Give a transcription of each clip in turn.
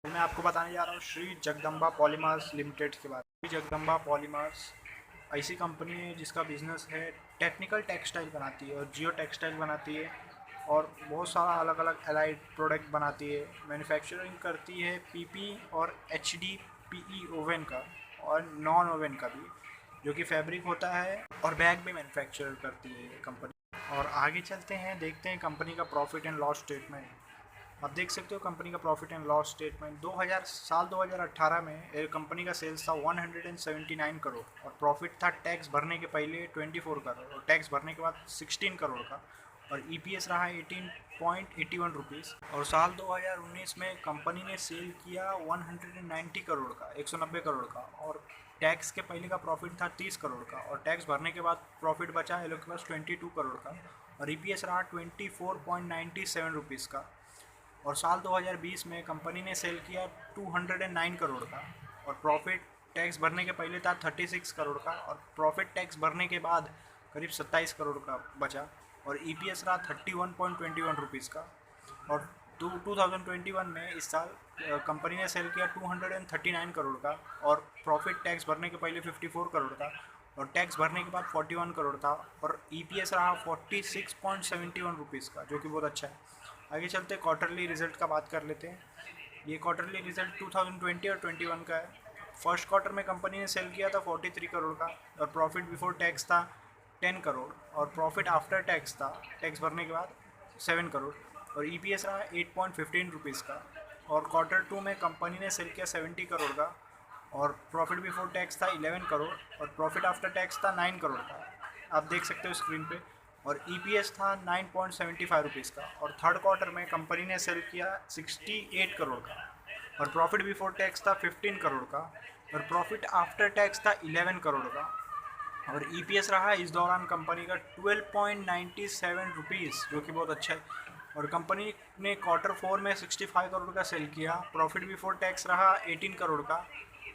मैं आपको बताने जा रहा हूँ श्री जगदम्बा पॉलीमर्स लिमिटेड के बारे में। श्री जगदम्बा पॉलीमर्स ऐसी कंपनी है जिसका बिजनेस है टेक्निकल टेक्सटाइल बनाती है और जियो टेक्सटाइल बनाती है और बहुत सारा अलग अलग एलाइड प्रोडक्ट बनाती है। मैन्युफैक्चरिंग करती है पीपी और एचडीपीई ओवन का और नॉन ओवन का भी, जो कि फैब्रिक होता है, और बैग भी मैन्युफैक्चर करती है ये कंपनी। और आगे चलते हैं, देखते हैं कंपनी का प्रॉफिट एंड लॉस स्टेटमेंट। आप देख सकते हो कंपनी का प्रॉफिट एंड लॉस स्टेटमेंट। 2018 में कंपनी का सेल्स था 179 करोड़ और प्रॉफिट था टैक्स भरने के पहले 24 करोड़ और टैक्स भरने के बाद 16 करोड़ का, और ईपीएस रहा 18.81 रुपीज़। और साल 2019 में कंपनी ने सेल किया 190 करोड़ का, 190 करोड़ का, और टैक्स के पहले का प्रॉफिट था 30 करोड़ का और टैक्स भरने के बाद प्रॉफिट बचा ये लोग के पास 22 करोड़ का, और ईपीएस रहा 24.97 रुपीज़ का। और साल 2020 में कंपनी ने सेल किया 209 करोड़ का और प्रॉफिट टैक्स भरने के पहले था 36 करोड़ का और प्रॉफिट टैक्स भरने के बाद करीब 27 करोड़ का बचा, और ईपीएस रहा 31.21 रुपीज़ का। और 2021 में इस साल कंपनी ने सेल किया 239 करोड़ का और प्रॉफिट टैक्स भरने के पहले 54 करोड़ का और टैक्स भरने के बाद 41 करोड़ था, और ईपीएस रहा 46.71 रुपीज़ का, जो कि बहुत अच्छा है। आगे चलते क्वार्टरली रिजल्ट का बात कर लेते हैं। ये क्वार्टरली रिजल्ट 2020 और 21 का है। फर्स्ट क्वार्टर में कंपनी ने सेल किया था 43 करोड़ का और प्रॉफिट बिफोर टैक्स था 10 करोड़ और प्रॉफिट आफ्टर टैक्स था टैक्स भरने के बाद 7 करोड़, और ईपीएस रहा 8.15 रुपीज़ का। और क्वार्टर 2 में कंपनी ने सेल किया 70 करोड़ का और प्रॉफिट बिफोर टैक्स था 11 करोड़ और प्रॉफिट आफ्टर टैक्स था 9 करोड़ का, आप देख सकते हो स्क्रीन पे। और ईपीएस था 9.75 रुपीज़ का। और थर्ड क्वार्टर में कंपनी ने सेल किया 68 करोड़ का और प्रॉफिट बिफोर टैक्स था 15 करोड़ का और प्रॉफिट आफ्टर टैक्स था 11 करोड़ का, और ईपीएस रहा इस दौरान कंपनी का 12.97 रुपीज़, जो कि बहुत अच्छा है। और कंपनी ने क्वार्टर 4 में 65 करोड़ का सेल किया, प्रॉफिट बिफोर टैक्स रहा 18 करोड़ का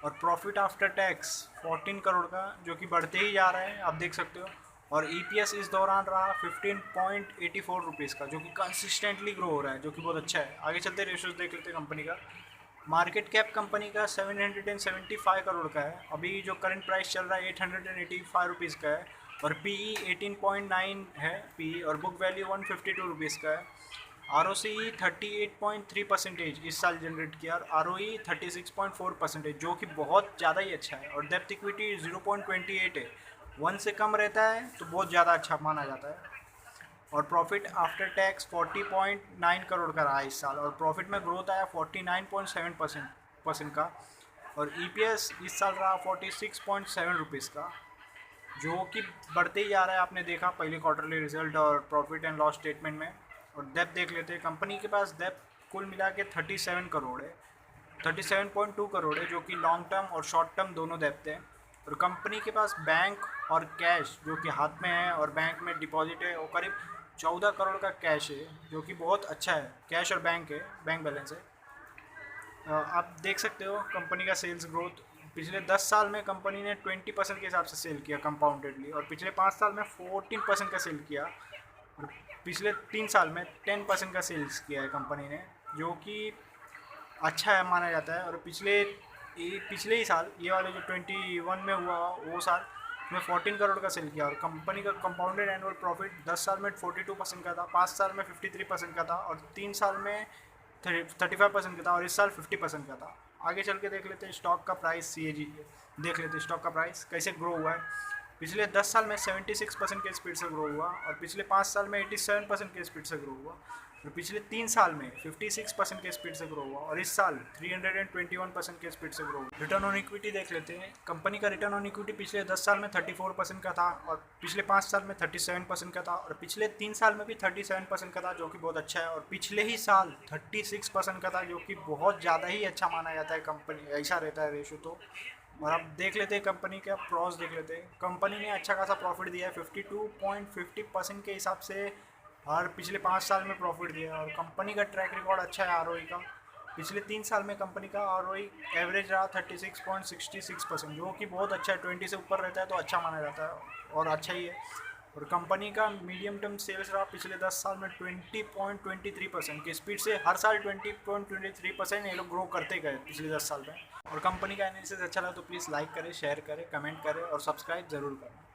और प्रॉफिट आफ्टर टैक्स 14 करोड़ का, जो कि बढ़ते ही जा रहे हैं, आप देख सकते हो। और ईपीएस इस दौरान रहा 15.84 रुपीज़ का, जो कि कंसिस्टेंटली ग्रो हो रहा है, जो कि बहुत अच्छा है। आगे चलते रेशियोज देख लेते हैं कंपनी का। मार्केट कैप कंपनी का 775 करोड़ का है, अभी जो करंट प्राइस चल रहा है 885 रुपीज़ का है, और पीई 18.9 है पीई, और बुक वैल्यू 152 रुपीज़ का है। आरओसी 38.3% इस साल जनरेट किया और आरओई 36.4%, जो कि बहुत ज़्यादा ही अच्छा है। और डेप्थ इक्विटी 0.28 है, 1 से कम रहता है तो बहुत ज़्यादा अच्छा माना जाता है। और प्रॉफिट आफ्टर टैक्स 40.9 करोड़ का रहा इस साल, और प्रॉफिट में ग्रोथ आया 49.7% का, और ईपीएस इस साल रहा 46.7 रुपीज़ का, जो कि बढ़ते ही जा रहा है। आपने देखा पहले क्वार्टरली रिजल्ट और प्रॉफिट एंड लॉस स्टेटमेंट में। और डेप्थ देख लेते हैं, कंपनी के पास डेप्थ कुल मिला के 37 करोड़ है, 37.2 करोड़ है, जो कि लॉन्ग टर्म और शॉर्ट टर्म दोनों डेप्थ है। और कंपनी के पास बैंक और कैश जो कि हाथ में है और बैंक में डिपॉजिट है, वो करीब 14 करोड़ का कैश है, जो कि बहुत अच्छा है। कैश और बैंक है, बैंक बैलेंस है। आप देख सकते हो कंपनी का सेल्स ग्रोथ पिछले 10 साल में कंपनी ने 20% के हिसाब से सेल किया कंपाउंडेडली, और पिछले 5 साल में 14% का सेल किया, और पिछले 3 साल में 10% का सेल्स किया है कंपनी ने, जो कि अच्छा है माना जाता है। और पिछले ही साल, ये वाले जो 21 में हुआ वो साल में 14 करोड़ का सेल किया, और कंपनी का कंपाउंडेड एनुअल प्रॉफिट 10 साल में 42% का था, 5 साल में 53% का था, और 3 साल में 35% का था, और इस साल 50% का था। आगे चल के देख लेते हैं स्टॉक का प्राइस, CAG देख लेते हैं स्टॉक का प्राइस कैसे ग्रो हुआ है। पिछले 10 साल में 76% के स्पीड से ग्रो हुआ, और पिछले 5 साल में 87% के स्पीड से ग्रो हुआ, और पिछले 3 साल में 56% के स्पीड से ग्रो हुआ, और इस साल 321% के स्पीड से ग्रो हुआ। रिटर्न ऑन इक्विटी देख लेते हैं। कंपनी का रिटर्न ऑन इक्विटी पिछले 10 साल में 34% का था, और पिछले 5 साल में 37% का था, और पिछले 3 साल में भी 37% का था, जो कि बहुत अच्छा है। और पिछले ही साल 36% का था, जो कि बहुत ज़्यादा ही अच्छा माना जाता है। कंपनी ऐसा रहता है रेशो तो। और अब देख लेते हैं कंपनी का प्रॉस देख लेते हैं। कंपनी ने अच्छा खासा प्रॉफिट दिया है, 52.50% के हिसाब से हर पिछले 5 साल में प्रॉफिट दिया है, और कंपनी का ट्रैक रिकॉर्ड अच्छा है आरओई का। पिछले 3 साल में कंपनी का आरओई एवरेज रहा 36.66%, जो कि बहुत अच्छा है। 20 से ऊपर रहता है तो अच्छा माना जाता है, और अच्छा ही है। और कंपनी का मीडियम टर्म सेल्स रहा पिछले 10 साल में 20.23% की स्पीड से, हर साल 20.23% ये लोग ग्रो करते गए पिछले 10 साल में। और कंपनी का एनालिसिस अच्छा लगा तो प्लीज़ लाइक करें, शेयर करें, कमेंट करें और सब्सक्राइब ज़रूर करें।